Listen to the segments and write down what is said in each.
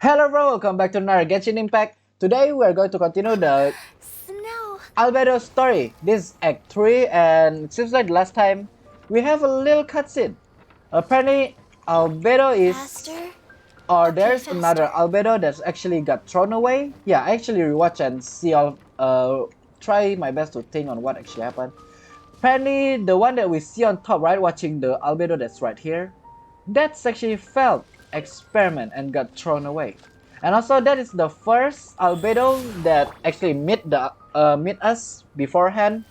Hello everyone, welcome back to another Genshin Impact. Today we are going to continue the Snow. Albedo story. This is Act 3 and it seems like last time we have a little cutscene. Apparently Albedo is... Faster? Or Okay, there's another faster. Albedo that's actually got thrown away. Yeah, I actually rewatch and see all... try my best to think on what actually happened. Apparently the one that we see on top, right, watching the Albedo that's right here, that's actually failed experiment and got thrown away. And also that is the first albedo that actually meet us beforehand.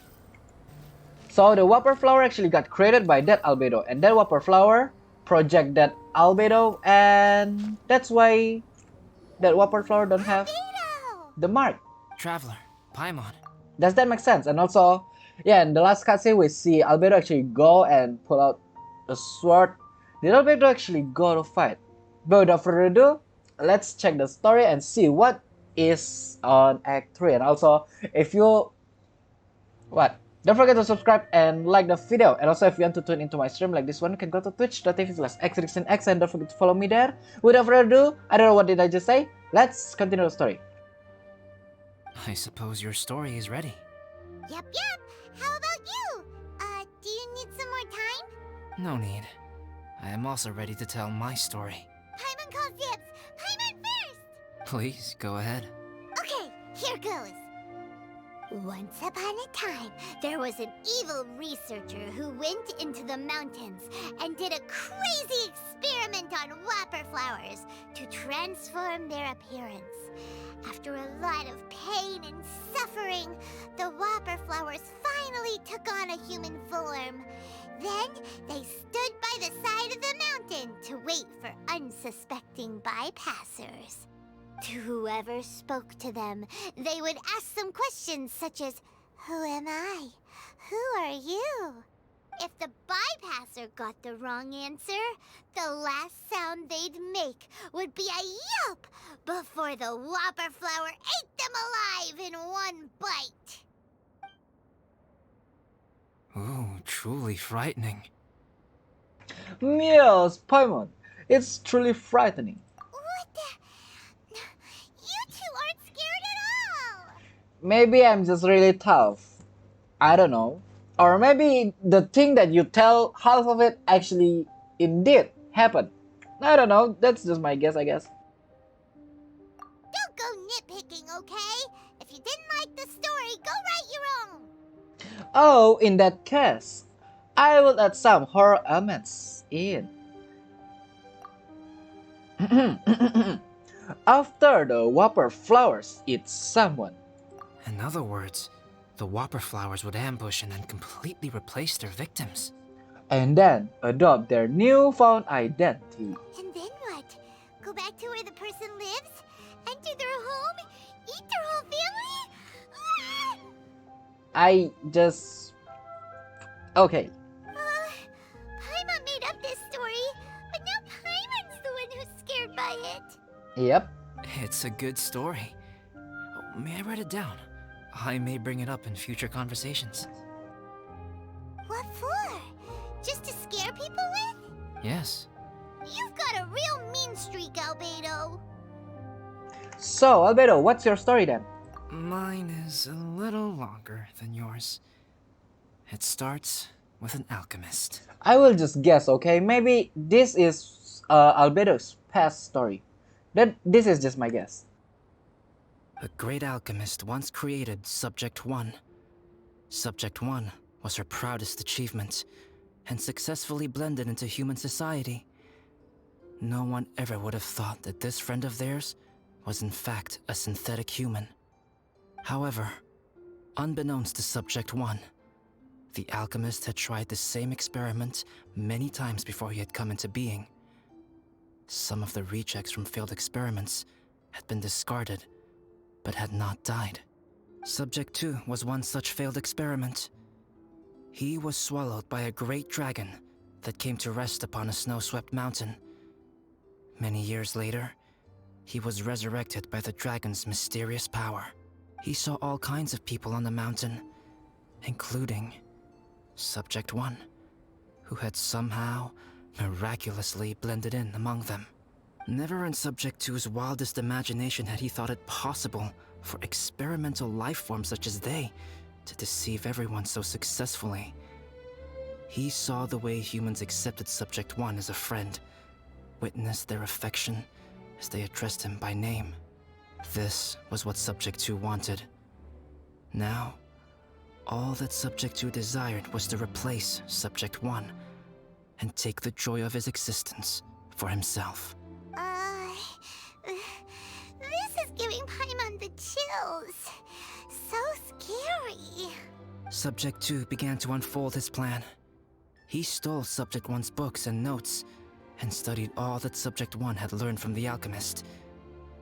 So the Whopper flower actually got created by that albedo, and that Whopper flower project that albedo, and that's why that Whopper flower don't have Albedo! the mark. Traveler, Paimon. Does that make sense? And also, yeah, in the last cutscene we see albedo actually go and pull out a sword. Did albedo actually go to fight? But without further ado, let's check the story and see what is on Act 3. And also, if you... What? Don't forget to subscribe and like the video. And also, if you want to tune into my stream like this one, you can go to twitch.tv/xrixinx and don't forget to follow me there. Without further ado, I don't know what did I just say. Let's continue the story. I suppose your story is ready. Yep. How about you? Do you need some more time? No need. I am also ready to tell my story. Paimon calls dibs. Paimon first! Please, go ahead. Okay, here goes. Once upon a time, there was an evil researcher who went into the mountains and did a crazy experiment on whopper flowers to transform their appearance. After a lot of pain and suffering, the whopper flowers finally took on a human form. Then they stood by the side of the mountain to wait for unsuspecting bypassers. To whoever spoke to them, they would ask some questions such as, "Who am I? Who are you?" If the bypasser got the wrong answer, the last sound they'd make would be a yelp before the whopper flower ate them alive in one bite. Ooh, truly frightening. Yes, Paimon. It's truly frightening. What the? You two aren't scared at all! Maybe I'm just really tough. I don't know. Or maybe the thing that you tell, half of it actually indeed happened. I don't know. That's just my guess, I guess. Don't go nitpicking, okay? If you didn't like the story, go write your own. Oh, in that case, I will add some horror elements in. After the Whopper flowers eat someone. In other words, the whopper flowers would ambush and then completely replace their victims. And then adopt their newfound identity. And then what? Go back to where the person lives? Enter their home? Eat their whole family? Ah! I just... Okay. Paimon made up this story, but now Paimon's the one who's scared by it. Yep. It's a good story. Oh, may I write it down? I may bring it up in future conversations. What for? Just to scare people with? Yes. You've got a real mean streak, Albedo. So, Albedo, what's your story then? Mine is a little longer than yours. It starts with an alchemist. I will just guess, okay? Maybe this is Albedo's past story. This is just my guess. A great alchemist once created Subject 1. Subject 1 was her proudest achievement, and successfully blended into human society. No one ever would have thought that this friend of theirs was in fact a synthetic human. However, unbeknownst to Subject 1, the alchemist had tried the same experiment many times before he had come into being. Some of the rejects from failed experiments had been discarded, but had not died. Subject 2 was one such failed experiment. He was swallowed by a great dragon that came to rest upon a snow-swept mountain. Many years later, he was resurrected by the dragon's mysterious power. He saw all kinds of people on the mountain, including Subject 1, who had somehow miraculously blended in among them. Never in Subject 2's wildest imagination had he thought it possible for experimental life forms such as they to deceive everyone so successfully. He saw the way humans accepted Subject 1 as a friend, witnessed their affection as they addressed him by name. This was what Subject 2 wanted. Now, all that Subject 2 desired was to replace Subject 1 and take the joy of his existence for himself. This is giving Paimon the chills. So scary. Subject 2 began to unfold his plan. He stole Subject 1's books and notes and studied all that Subject 1 had learned from the alchemist.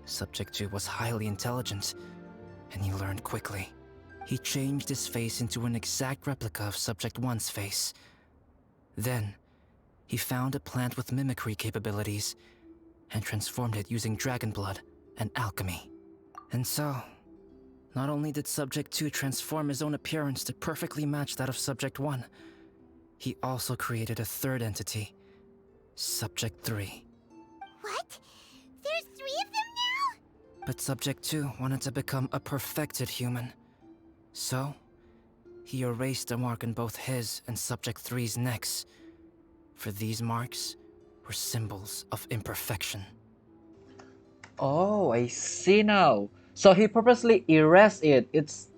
Subject 2 was highly intelligent, and he learned quickly. He changed his face into an exact replica of Subject 1's face. Then, he found a plant with mimicry capabilities and transformed it using dragon blood and alchemy. And so, not only did Subject 2 transform his own appearance to perfectly match that of Subject 1, he also created a third entity, Subject 3. What? There's 3 of them now? But Subject 2 wanted to become a perfected human. So, he erased a mark on both his and Subject 3's necks. For these marks were symbols of imperfection. Oh, I see now. So he purposely erased it.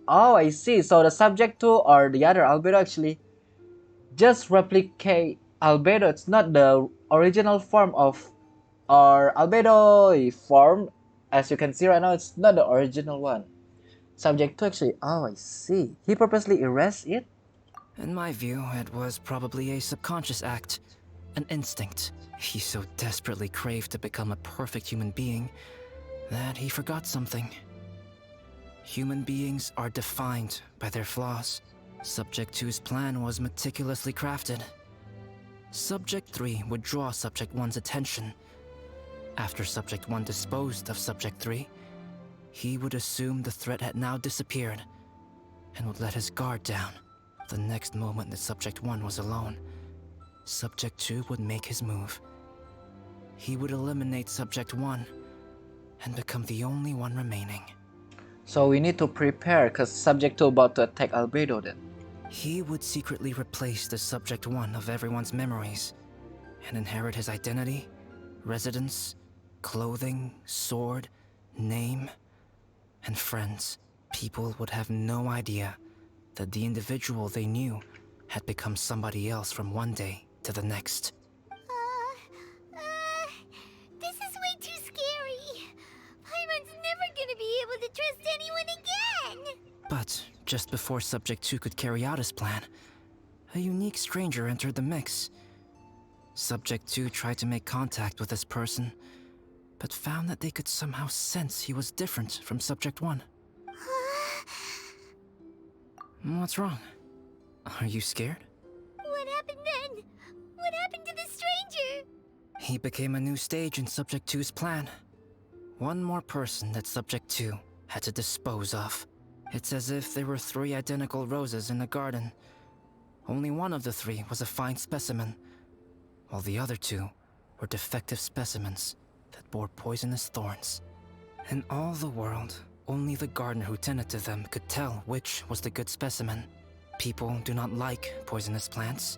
Oh, I see. So the Subject 2 or the other albedo actually just replicate albedo. It's not the original form of our albedo form. As you can see right now, it's not the original one. Subject 2 actually, oh, I see. He purposely erased it? In my view, it was probably a subconscious act, an instinct. He so desperately craved to become a perfect human being that he forgot something. Human beings are defined by their flaws. Subject 2's plan was meticulously crafted. Subject 3 would draw Subject 1's attention. After Subject 1 disposed of Subject 3, he would assume the threat had now disappeared and would let his guard down. The next moment that Subject 1 was alone, Subject 2 would make his move. He would eliminate Subject 1 and become the only one remaining. So we need to prepare because Subject 2 about to attack albedo then. He would secretly replace the Subject 1 of everyone's memories and inherit his identity, residence, clothing, sword, name, and friends. People would have no idea that the individual they knew had become somebody else from one day to the next. This is way too scary. Paimon's never gonna be able to trust anyone again. But just before Subject 2 could carry out his plan, a unique stranger entered the mix. Subject 2 tried to make contact with this person, but found that they could somehow sense he was different from Subject 1. What's wrong? Are you scared? What happened then? What happened to the stranger? He became a new stage in Subject 2's plan. One more person that Subject 2 had to dispose of. It's as if there were 3 identical roses in a garden. Only one of the 3 was a fine specimen, while the other 2 were defective specimens that bore poisonous thorns. In all the world, only the gardener who tended to them could tell which was the good specimen. People do not like poisonous plants.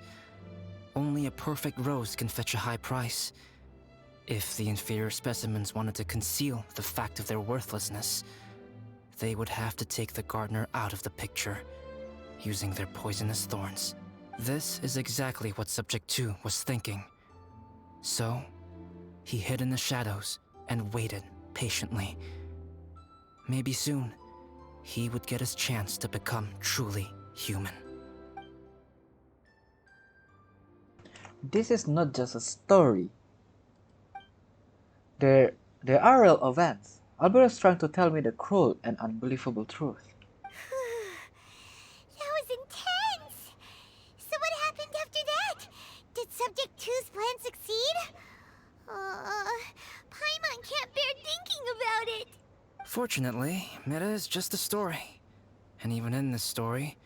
Only a perfect rose can fetch a high price. If the inferior specimens wanted to conceal the fact of their worthlessness, they would have to take the gardener out of the picture, using their poisonous thorns. This is exactly what Subject 2 was thinking. So, he hid in the shadows and waited patiently. Maybe soon, he would get his chance to become truly human. This is not just a story. There are real events. Albert is trying to tell me the cruel and unbelievable truth. That was intense. So what happened after that? Did Subject 2's plan succeed? Paimon can't bear thinking about it. Fortunately, it is just a story. And even in this story,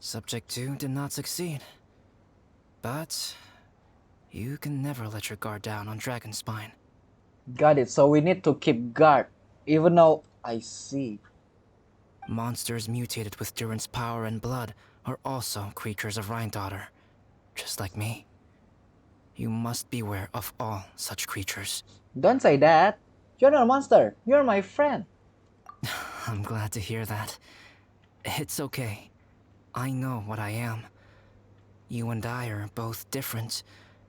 Subject 2 did not succeed. But you can never let your guard down on Dragonspine. Got it. So we need to keep guard. Even though I see. Monsters mutated with Durin's power and blood are also creatures of Rhine-Daughter, just like me. You must beware of all such creatures. Don't say that. You're not a monster. You're my friend. I'm glad to hear that. It's okay. I know what I am. You and I are both different,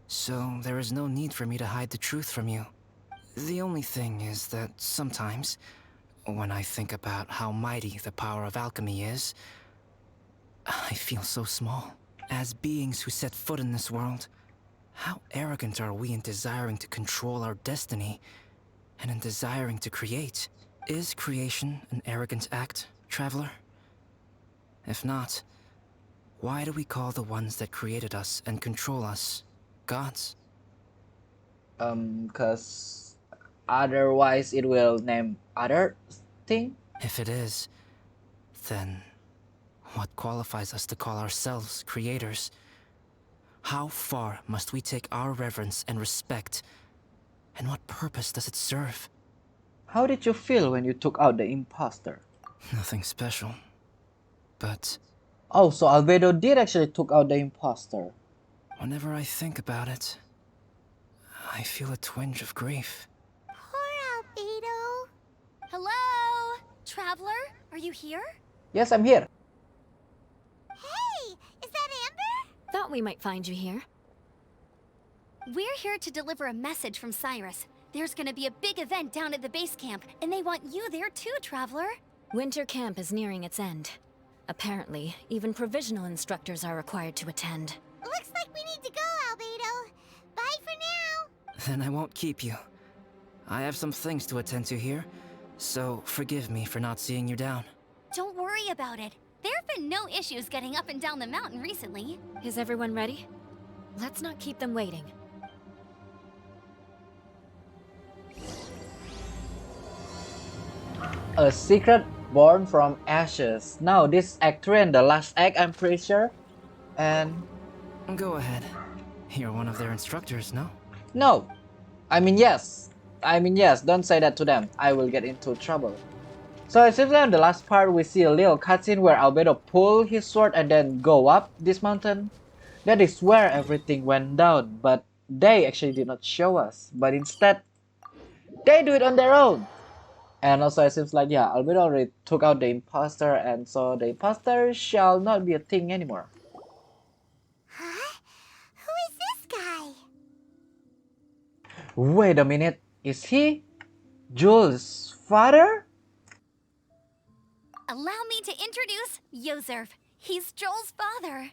so there is no need for me to hide the truth from you. The only thing is that sometimes, when I think about how mighty the power of alchemy is, I feel so small. As beings who set foot in this world, how arrogant are we in desiring to control our destiny, and in desiring to create? Is creation an arrogant act, traveler? If not, why do we call the ones that created us and control us gods? Cause otherwise it will name other thing. If it is, then what qualifies us to call ourselves creators? How far must we take our reverence and respect, and what purpose does it serve? How did you feel when you took out the imposter? Nothing special. But Oh, so Albedo did actually took out the imposter. whenever I think about it, I feel a twinge of grief. Poor Albedo. Hello? Traveler? Are you here? Yes, I'm here. Hey, is that Amber? Thought we might find you here. We're here to deliver a message from Cyrus. There's gonna be a big event down at the base camp, and they want you there too, Traveler. Winter camp is nearing its end. Apparently, even provisional instructors are required to attend. Looks like we need to go, Albedo. Bye for now. Then I won't keep you. I have some things to attend to here, so forgive me for not seeing you down. Don't worry about it. There have been no issues getting up and down the mountain recently. Is everyone ready? Let's not keep them waiting. A secret born from ashes. Now this act 3 and the last act, I'm pretty sure. And Go ahead. You're one of their instructors, no? no. I mean yes. Don't say that to them. I will get into trouble. So it seems like in the last part we see a little cutscene where Albedo pull his sword and then go up this mountain. That is where everything went down, but they actually did not show us. But instead, they do it on their own. And also it seems like, yeah, Albedo already took out the imposter, and so the imposter shall not be a thing anymore. Huh? Who is this guy? Wait a minute, is he Jules' father? Allow me to introduce Yozerv. He's Joel's father.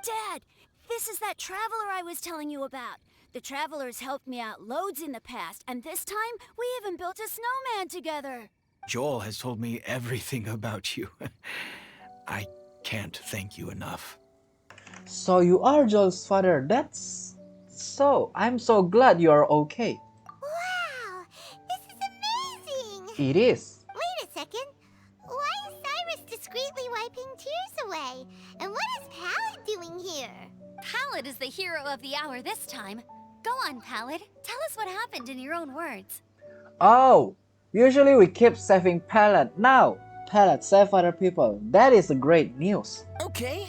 Dad, this is that traveler I was telling you about. The traveler's helped me out loads in the past, and this time we even built a snowman together. Joel has told me everything about you. I can't thank you enough. So you are Joel's father, that's... So, I'm so glad you are okay. Wow, this is amazing. It is. Wait a second. Why is Cyrus discreetly wiping tears away? And what is Pallet doing here? Pallet is the hero of the hour this time. Go on, Pallet. Tell us what happened in your own words. Oh, usually we keep saving Pallet. Now, Pallet save other people. That is a great news. Okay.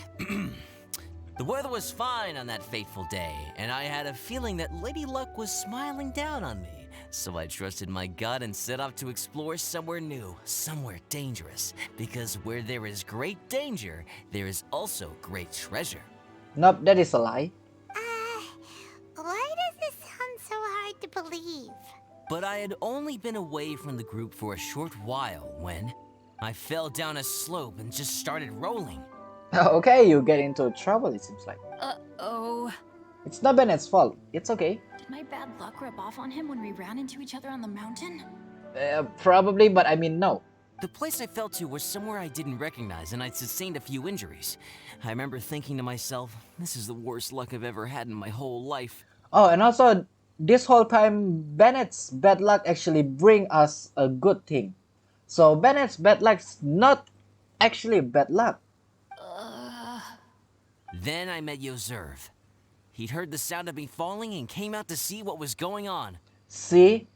The weather was fine on that fateful day, and I had a feeling that Lady Luck was smiling down on me. So I trusted my gut and set off to explore somewhere new, somewhere dangerous. Because where there is great danger, there is also great treasure. Nope, that is a lie. Why does this sound so hard to believe? But I had only been away from the group for a short while when I fell down a slope and just started rolling. Okay, you get into trouble, it seems like. Uh-oh. It's not Bennett's fault. It's okay. Did my bad luck rub off on him when we ran into each other on the mountain? Probably, but I mean, no. The place I fell to was somewhere I didn't recognize, and I'd sustained a few injuries. I remember thinking to myself, this is the worst luck I've ever had in my whole life. Oh, and also, this whole time, Bennett's bad luck actually bring us a good thing. So Bennett's bad luck's not actually bad luck. Then I met Yozerv. He'd heard the sound of me falling and came out to see what was going on. See?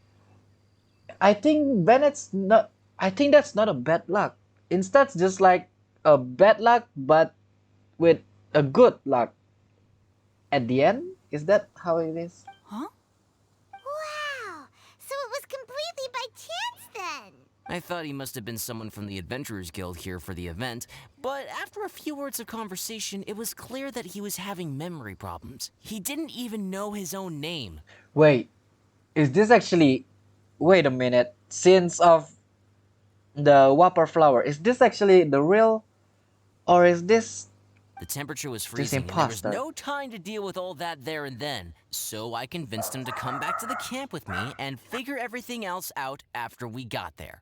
I think Bennett's not. I think that's not a bad luck. Instead, just like a bad luck, but with a good luck at the end. Is that how it is? Huh? Wow! So it was completely by chance then! I thought he must have been someone from the Adventurers Guild here for the event, but after a few words of conversation, it was clear that he was having memory problems. He didn't even know his own name. Wait, is this actually? Wait a minute. Since of the Whopper flower, is this actually the real, or is this The temperature was this freezing, and there was imposter? no time to deal with all that there and then. So I convinced him to come back to the camp with me and figure everything else out after we got there.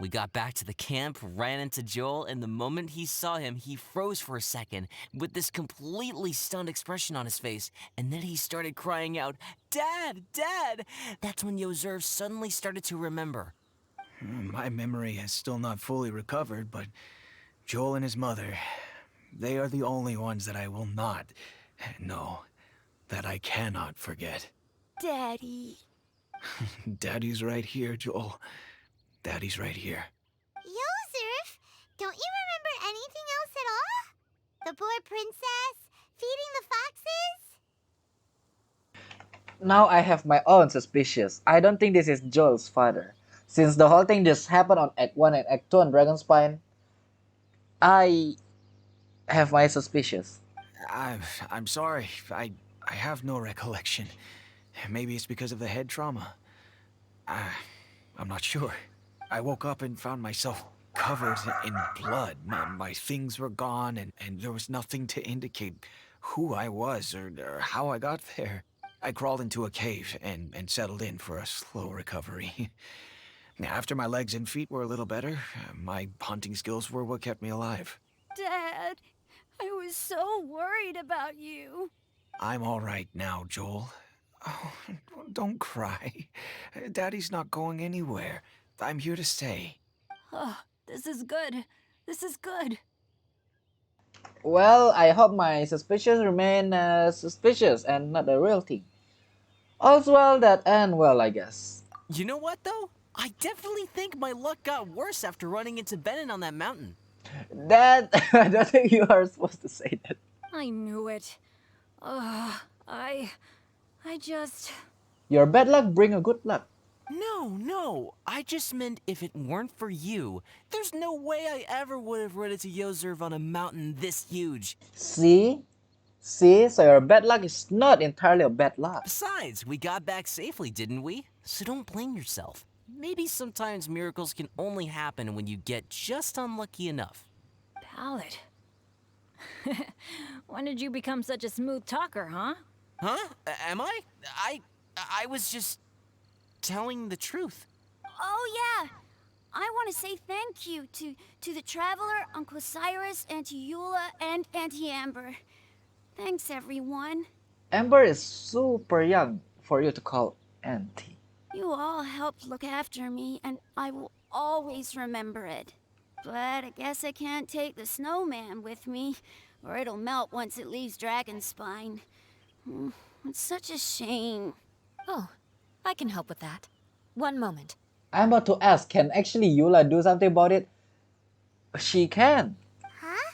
We got back to the camp, ran into Joel, and the moment he saw him, he froze for a second with this completely stunned expression on his face, and then he started crying out, "Dad! Dad!" That's when Yoserv suddenly started to remember. My memory has still not fully recovered, but Joel and his mother, they are the only ones that I will not, no, that I cannot forget. Daddy. Daddy's right here, Joel. Daddy's right here. Yozerf, don't you remember anything else at all? The poor princess? Feeding the foxes? Now I have my own suspicions. I don't think this is Joel's father. Since the whole thing just happened on Act 1 and Act 2 on Dragonspine, I have my suspicions. I'm sorry. I have no recollection. Maybe it's because of the head trauma. I'm not sure. I woke up and found myself covered in blood. My things were gone, and there was nothing to indicate who I was or how I got there. I crawled into a cave and settled in for a slow recovery. After my legs and feet were a little better, my hunting skills were what kept me alive. Dad, I was so worried about you. I'm all right now, Joel. Oh, don't cry. Daddy's not going anywhere. I'm here to stay. Oh, this is good. This is good. Well, I hope my suspicions remain suspicious and not a real thing. All's well that end well, I guess. You know what, though? I definitely think my luck got worse after running into Benin on that mountain. That I don't think you are supposed to say that. I knew it. I just... Your bad luck bring a good luck. No, I just meant if it weren't for you, there's no way I ever would have run into Yoserv on a mountain this huge. See? See? So your bad luck is not entirely a bad luck. Besides, we got back safely, didn't we? So don't blame yourself. Maybe sometimes miracles can only happen when you get just unlucky enough. Ballad. When did you become such a smooth talker, huh? Huh? Am I? I was just telling the truth. Oh, yeah. I want to say thank you to the Traveler, Uncle Cyrus, Auntie Eula, and Auntie Amber. Thanks, everyone. Amber is super young for you to call auntie. You all helped look after me, and I will always remember it. But I guess I can't take the snowman with me, or it'll melt once it leaves Dragonspine. It's such a shame. Oh, I can help with that. One moment. I'm about to ask, can actually Eula do something about it? She can. Huh?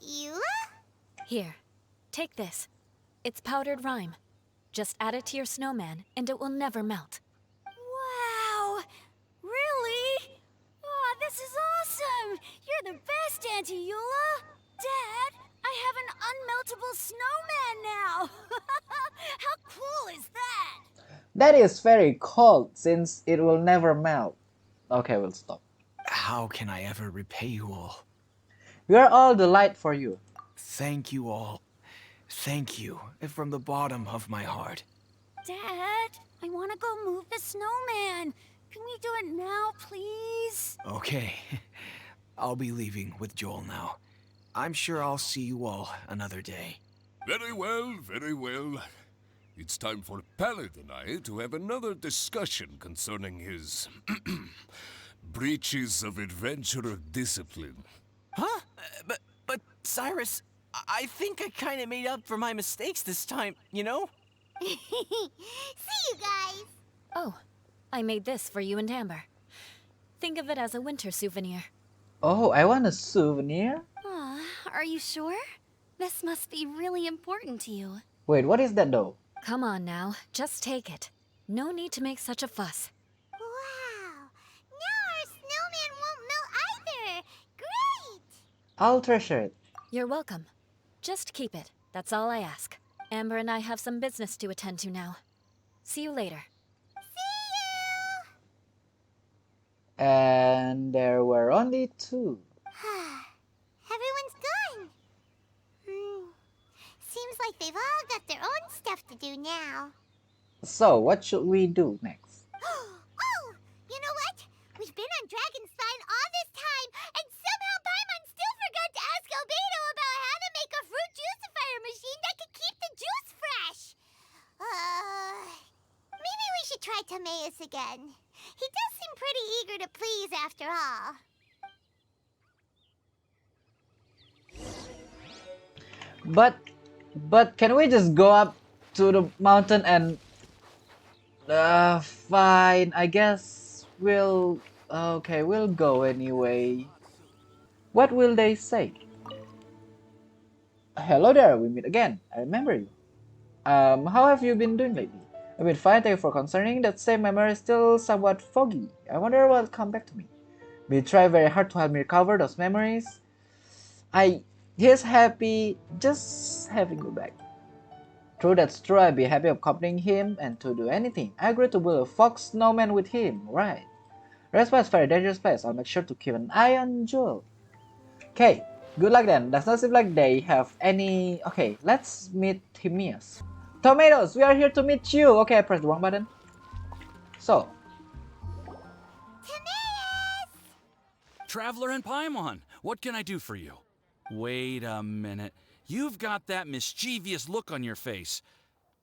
Eula? Here, take this. It's powdered rime. Just add it to your snowman, and it will never melt. Wow! Really? Oh, this is awesome! You're the best, Auntie Eula! Dad, I have an unmeltable snowman now! How cool is that? That is very cold since it will never melt. Okay, we'll stop. How can I ever repay you all? We are all the light for you. Thank you all. Thank you from the bottom of my heart. Dad, I want to go move the snowman. Can we do it now, please? Okay. I'll be leaving with Joel now. I'm sure I'll see you all another day. Very well, very well. It's time for Pallid and I to have another discussion concerning his breaches of adventurer discipline. Huh? But Cyrus, I think I kind of made up for my mistakes this time, you know? See you guys. Oh, I made this for you and Amber. Think of it as a winter souvenir. Oh, I want a souvenir? Aw, are you sure? This must be really important to you. Wait, what is that though? Come on now, just take it. No need to make such a fuss. Wow! Now our snowman won't melt either! Great! I'll treasure it. You're welcome. Just keep it, that's all I ask. Amber and I have some business to attend to now. See you later. And there were only two. Everyone's gone. Seems like they've all got their own stuff to do now. So, what should we do next? Oh! You know what? We've been on Dragonspine all this time, and somehow Paimon still forgot to ask Albedo about how to make a fruit juicifier machine that can keep the juice fresh. Maybe we should try Timaeus again. He does seem pretty eager to please after all. But can we just go up to the mountain and fine, I guess we'll go anyway. What will they say? Hello there, we meet again. I remember you. How have you been doing lately? I've been fine, thank you for concerning. That same memory is still somewhat foggy. I wonder what will come back to me. We try very hard to help me recover those memories. He's happy just having you back. True, that's true. I'd be happy accompanying him and to do anything. I agree to build a fox snowman with him, right? Respa is a very dangerous place. I'll make sure to keep an eye on Jewel. Okay, good luck then. Does not seem like they have any... Okay, let's meet Timaeus. Tomatoes, we are here to meet you. Okay, I pressed the wrong button. So. Timaeus! Traveler and Paimon, what can I do for you? Wait a minute. You've got that mischievous look on your face.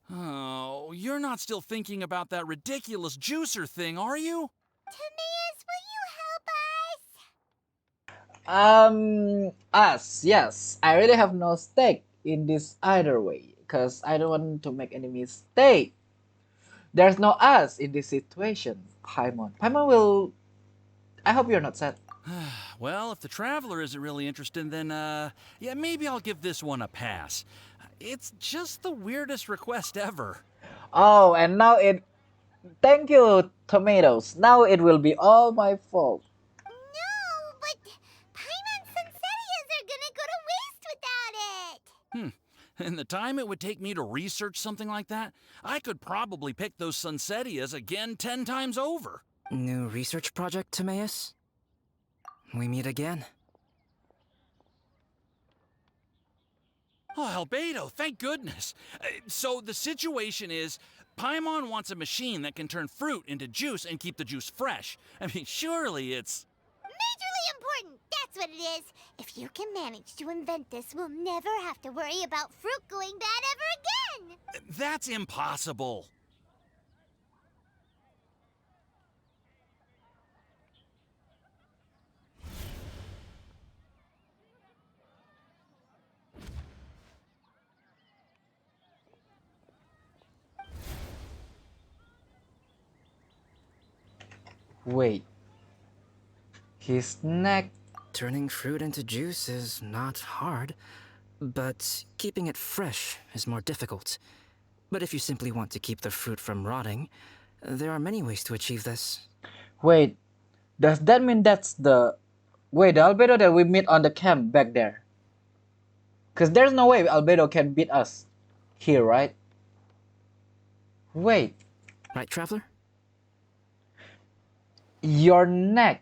Oh, you're not still thinking about that ridiculous juicer thing, are you? Timaeus, will you help us? Us, yes. I really have no stake in this either way, because I don't want to make any mistake. There's no us in this situation, Paimon. Paimon will... I hope you're not sad. Well, if the Traveler isn't really interested, then, yeah, maybe I'll give this one a pass. It's just the weirdest request ever. Oh, and now it... Thank you, Tomatoes. Now it will be all my fault. No, but Paimon's Sunsettias are gonna go to waste without it. And the time it would take me to research something like that, I could probably pick those Sunsettias again 10 times over. New research project, Timaeus? We meet again. Oh, Albedo, thank goodness. So the situation is, Paimon wants a machine that can turn fruit into juice and keep the juice fresh. I mean, surely it's... Majorly important, that's what it is. If you can manage to invent this, we'll never have to worry about fruit going bad ever again. That's impossible. Wait. His neck... Turning fruit into juice is not hard, but keeping it fresh is more difficult. But if you simply want to keep the fruit from rotting, there are many ways to achieve this. Wait. Does that mean that's the... Wait, the Albedo that we meet on the camp back there? Because there's no way Albedo can beat us here, right? Wait. Right, Traveler? Your neck.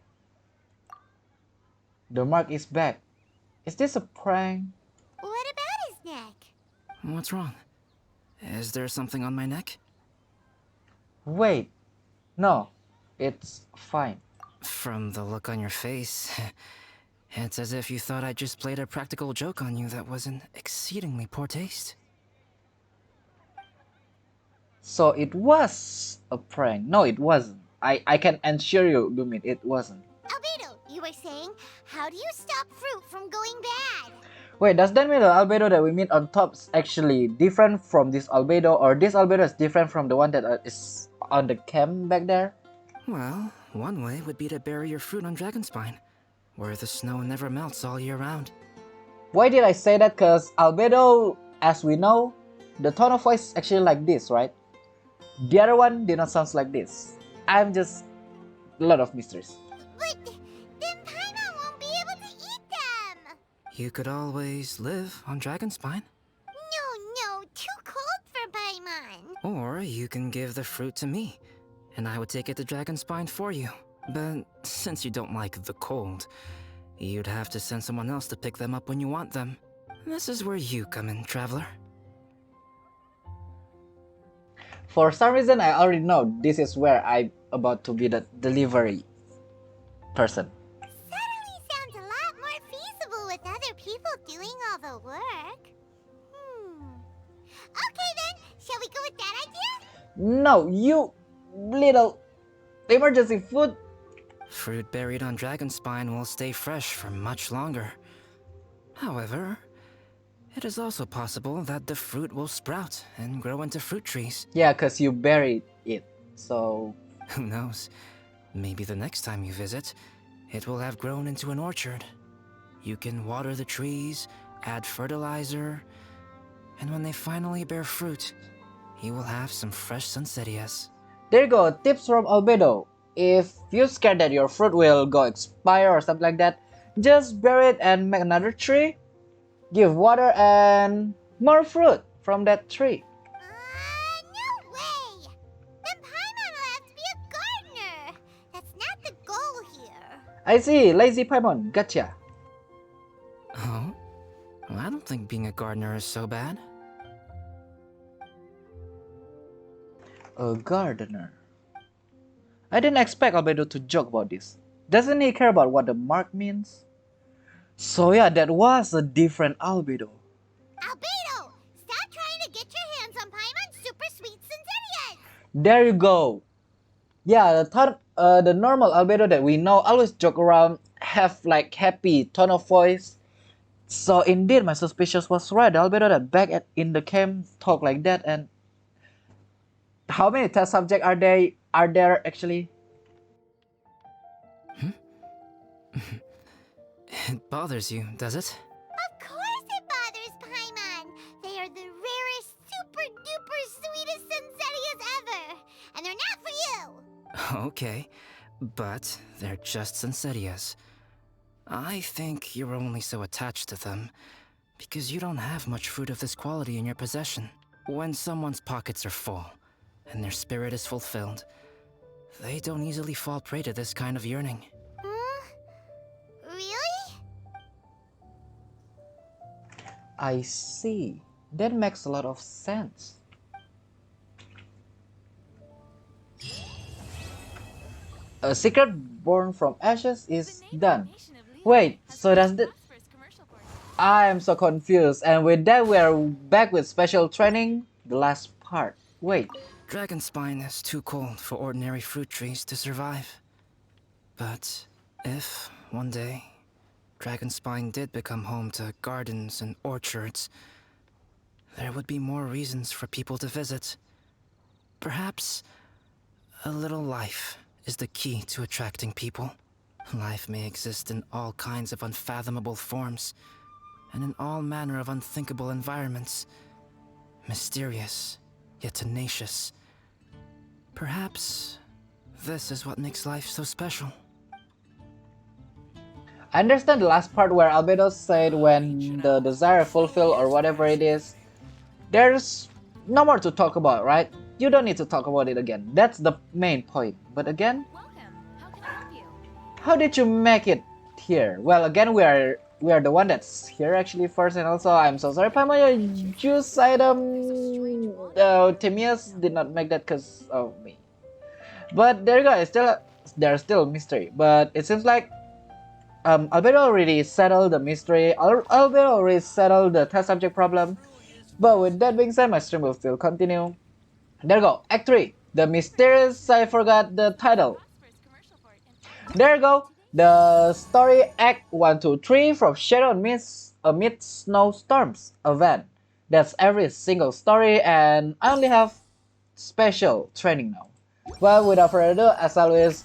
The mark is back. Is this a prank? What about his neck? What's wrong? Is there something on my neck? Wait. No. It's fine. From the look on your face, it's as if you thought I just played a practical joke on you that was in exceedingly poor taste. So it was a prank. No, it wasn't. I can assure you, Lumin, it wasn't. Albedo, you were saying, how do you stop fruit from going bad? Wait, does that mean the Albedo that we meet on top is actually different from this Albedo, or this Albedo is different from the one that is on the camp back there? Well, one way would be to bury your fruit on Dragonspine, where the snow never melts all year round. Why did I say that? Cause Albedo, as we know, the tone of voice is actually like this, right? The other one did not sound like this. I'm just a lot of mysteries. But then Paimon won't be able to eat them! You could always live on Dragonspine. No, too cold for Paimon. Or you can give the fruit to me, and I would take it to Dragonspine for you. But since you don't like the cold, you'd have to send someone else to pick them up when you want them. This is where you come in, traveler. For some reason, I already know this is where I'm about to be the delivery person. Suddenly sounds a lot more feasible with other people doing all the work. Okay then, shall we go with that idea? No, you little emergency food. Fruit buried on Dragonspine will stay fresh for much longer. However, it is also possible that the fruit will sprout and grow into fruit trees. Yeah, cause you buried it, so... Who knows? Maybe the next time you visit, it will have grown into an orchard. You can water the trees, add fertilizer, and when they finally bear fruit, you will have some fresh Sunsettias. There you go, tips from Albedo. If you're scared that your fruit will go expire or something like that, just bury it and make another tree. Give water and more fruit from that tree. No way! Then Paimon will have to be a gardener. That's not the goal here. I see, lazy Paimon, gotcha. Oh? Well, I don't think being a gardener is so bad. A gardener. I didn't expect Albedo to joke about this. Doesn't he care about what the mark means? So yeah, that was a different Albedo. Albedo, stop trying to get your hands on Paimon's super sweet Sunsettias! There you go. Yeah, the normal Albedo that we know always joke around, have like happy tone of voice. So indeed, my suspicious was right. The Albedo that back in the camp talk like that. And how many test subjects are there actually? It bothers you, does it? Of course it bothers Paimon. They are the rarest, super duper sweetest Sunsettias ever. And they're not for you. Okay, but they're just Sunsettias. I think you're only so attached to them because you don't have much fruit of this quality in your possession. When someone's pockets are full and their spirit is fulfilled, they don't easily fall prey to this kind of yearning. Really? I see. That makes a lot of sense. A secret born from ashes is done. Wait, so that's the... I am so confused, and with that we are back with special training, the last part. Wait. Dragonspine is too cold for ordinary fruit trees to survive. But if, one day, Dragonspine did become home to gardens and orchards, there would be more reasons for people to visit. Perhaps a little life is the key to attracting people. Life may exist in all kinds of unfathomable forms, and in all manner of unthinkable environments. Mysterious, yet tenacious. Perhaps this is what makes life so special. I understand the last part where Albedo said when the desire fulfilled or whatever it is, there's no more to talk about, right? You don't need to talk about it again. That's the main point. But again, how did you make it here? Well, again, we are the one that's here actually first, and also I'm so sorry, Paimon, your juice item. Timius did not make that because of me. But there you go. There's still mystery, but it seems like Albedo already settled the mystery. Albedo already settled the test subject problem. But with that being said, my stream will still continue. There you go, Act 3. The Mysterious, I forgot the title. There you go, the story Act 1, 2, 3 from Shadow Amidst Snowstorms event. That's every single story, and I only have special training now. But without further ado, as always,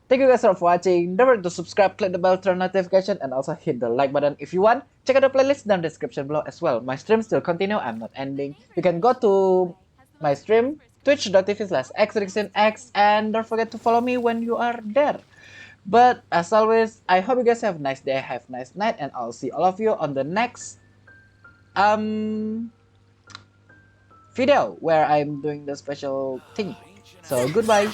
thank you guys for watching. Don't forget to subscribe, click the bell, turn notification, and also hit the like button if you want. Check out the playlist down in the description below as well. My stream still continue, I'm not ending. You can go to my stream, twitch.tv/xRichzynx, and don't forget to follow me when you are there. But as always, I hope you guys have a nice day, have a nice night, and I'll see all of you on the next video where I'm doing the special thing. So goodbye.